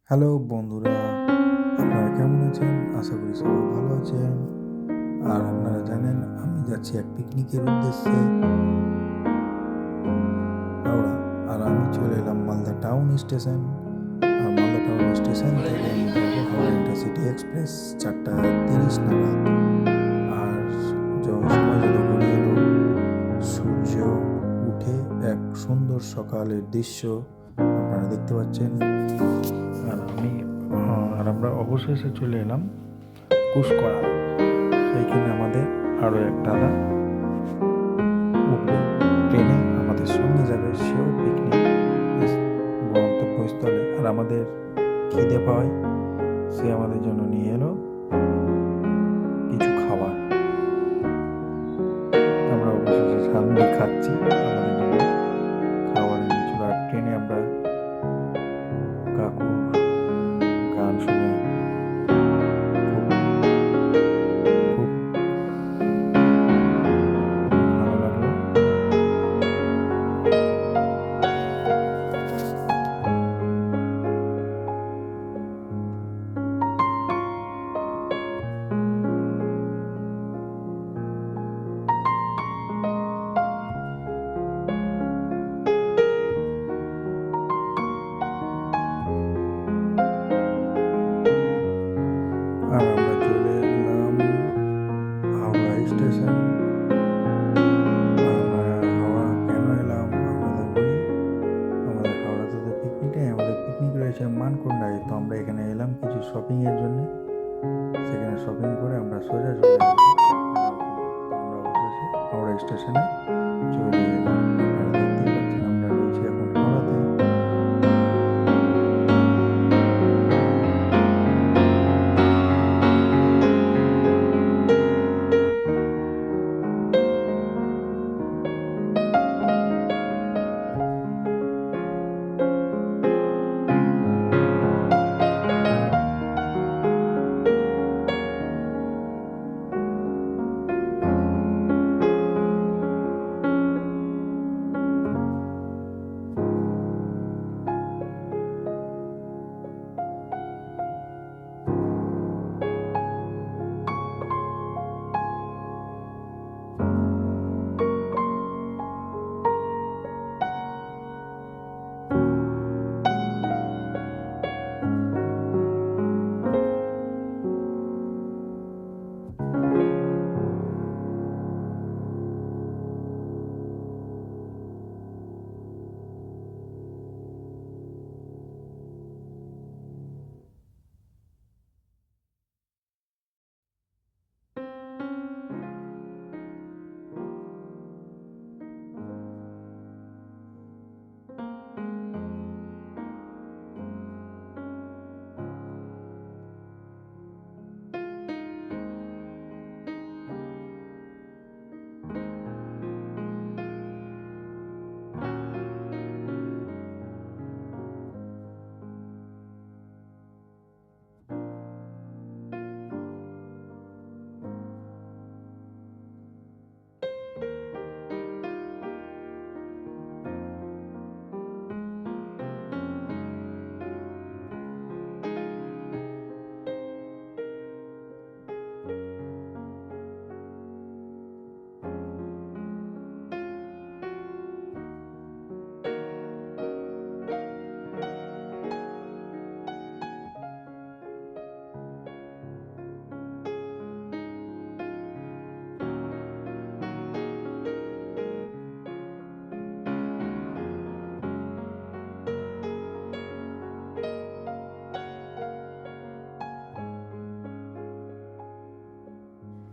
Hello বন্ধুরা, আপনারা কেমন আছেন? আশা করি সবাই ভালো আছেন। আর আপনারা জানেন আমি যাচ্ছি এক পিকনিকের উদ্দেশ্যে হাওড়া। আর আমি চলে এলাম মালদা টাউন স্টেশন। আর মালদা টাউন স্টেশন থেকে আমি ধরবো হাওড়া ইন্টারসিটি এক্সপ্রেস 4:30 নাগাদ। আর সময় যত গড়িয়ে এলো, সূর্য উঠে এক সুন্দর সকালের দৃশ্য আপনারা দেখতে পাচ্ছেন। আর আমরা অবশেষে চলে এলাম কুসকরা। সেইখানে আমাদের আরও এক দাদা উঠবে ট্রেনে, আমাদের সঙ্গে যাবে, সেও পিকনিক গন্তব্যস্থলে। আর আমাদের খিদে পাওয়ায় সে আমাদের জন্য নিয়ে এলো কিছু খাবার। আমরা অবশেষে ঝালমুড়ি খাচ্ছি, আমাদের জন্য খাবার এনেছিল। আর ট্রেনে আমরা কাকুর গান শুনে খুব খুব ভালো লাগলো। আর আমরা চলে এলাম হাওড়া স্টেশন। আমরা হাওড়া কেন এলাম আপনাদের বলি। আমাদের হাওড়াতে তো পিকনিক নেই, আমাদের পিকনিক রয়েছে মানকুণ্ডায়। তো আমরা এখানে এলাম কিছু শপিংয়ের জন্য। সেখানে শপিং করে আমরা সোজা চলে যাবো আমরা অবশেষে হাওড়া স্টেশনে চলে এলাম। আপনারা দেখতেই পাচ্ছেন আমরা রয়েছি এখন হাওড়াতে।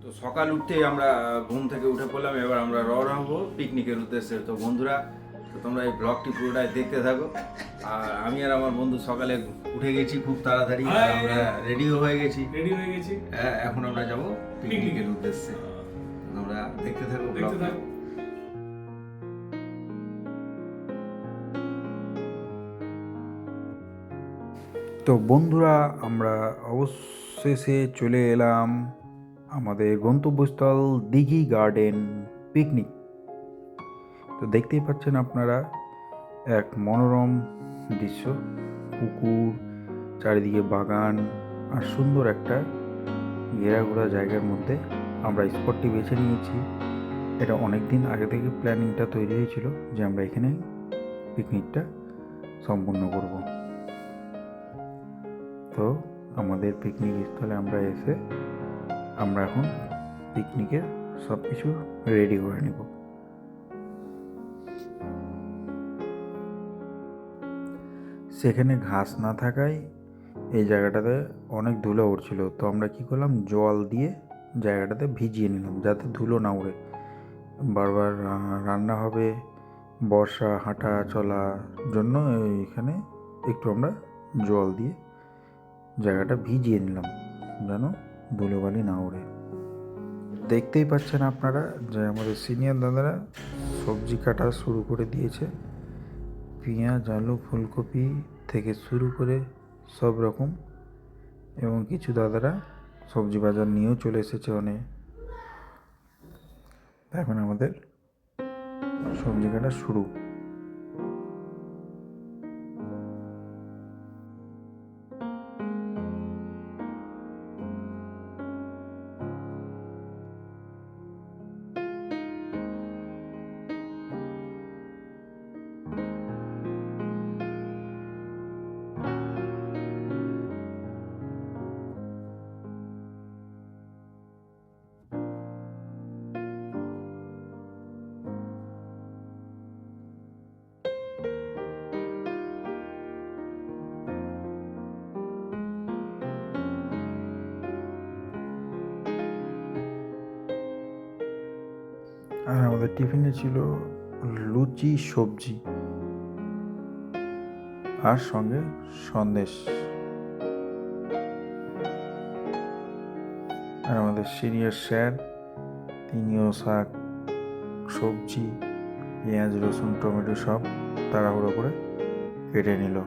তো সকাল উঠতেই আমরা ঘুম থেকে উঠে পড়লাম। এবার আমরা রওনা হবো পিকনিকের উদ্দেশ্যে। তো বন্ধুরা, তো তোমরা এই ব্লগটি পুরোটাই দেখতে থাকো। আর আমি আর আমার বন্ধু সকালে উঠে গেছি খুব তাড়াতাড়ি, আর আমরা রেডিও হয়ে গেছি। এখন আমরা যাব পিকনিকের উদ্দেশ্যে। তোমরা দেখতে থাকো ব্লগটা। তো বন্ধুরা, আমরা অবশেষে চলে এলাম আমাদের গন্তব্যস্থল দিঘি গার্ডেন পিকনিক। তো দেখতেই পাচ্ছেন আপনারা এক মনোরম দৃশ্য, পুকুর চারিদিকে বাগান আর সুন্দর একটা ঘেরাঘোরা জায়গার মধ্যে আমরা স্পটটি বেছে নিয়েছি। এটা অনেক দিন আগে থেকে প্ল্যানিংটা তৈরি হয়েছিল যে আমরা এখানে পিকনিকটা সম্পূর্ণ করব। তো আমাদের পিকনিক স্থলে আমরা এসে আমরা এখন পিকনিকের সব কিছু রেডি করে নেব। সেখানে ঘাস না থাকায় এই জায়গাটাতে অনেক ধুলো উঠছিল, তো আমরা কি করলাম, জল দিয়ে জায়গাটাতে ভিজিয়ে নিলাম যাতে ধুলো না উড়ে। বারবার রান্না হবে, বর্ষা হাঁটা চলার জন্য এখানে একটু আমরা জল দিয়ে জায়গাটা ভিজিয়ে নিলাম যেন ধুলোবালি না ওড়ে। দেখতেই পাচ্ছেন আপনারা যে আমাদের সিনিয়র দাদারা সবজি কাটা শুরু করে দিয়েছে। পেঁয়াজ, আলু, ফুলকপি থেকে শুরু করে সব রকম, এবং কিছু দাদারা সবজি বাজার নিয়েও চলে এসেছে অনেক। এখন আমাদের সবজি কাটা শুরু। আর আমাদের টিফিনে ছিল লুচি, সবজি আর সঙ্গে সন্দেশ। আর আমাদের সিনিয়র স্যার, তিনিও শাক, সবজি, পেঁয়াজ, রসুন, টমেটো সব তাড়াহুড়ো করে কেটে নিল।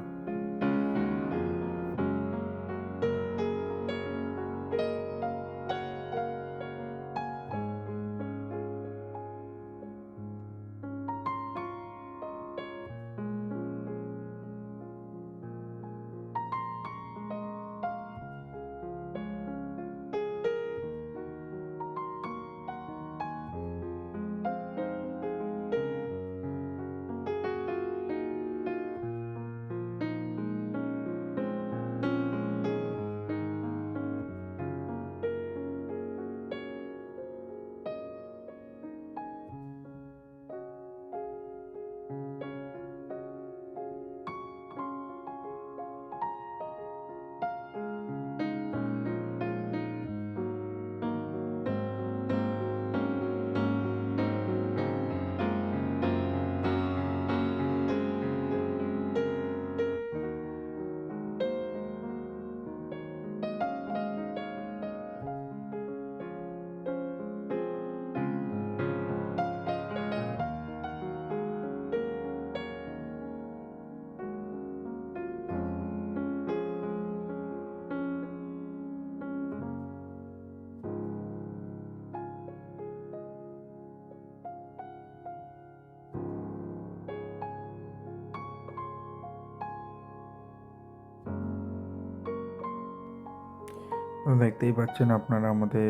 তো দেখতেই পাচ্ছেন আপনারা আমাদের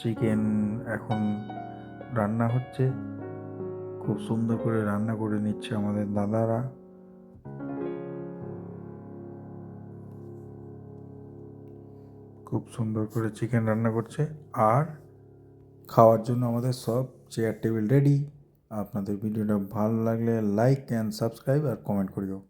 চিকেন এখন রান্না হচ্ছে। খুব সুন্দর করে রান্না করে নিচ্ছে আমাদের দাদারা। খুব সুন্দর করে চিকেন রান্না করছে, আর খাওয়ার জন্য আমাদের সব চেয়ার টেবিল রেডি। আপনাদের ভিডিওটা ভালো লাগলে লাইক অ্যান্ড সাবস্ক্রাইব আর কমেন্ট করিও।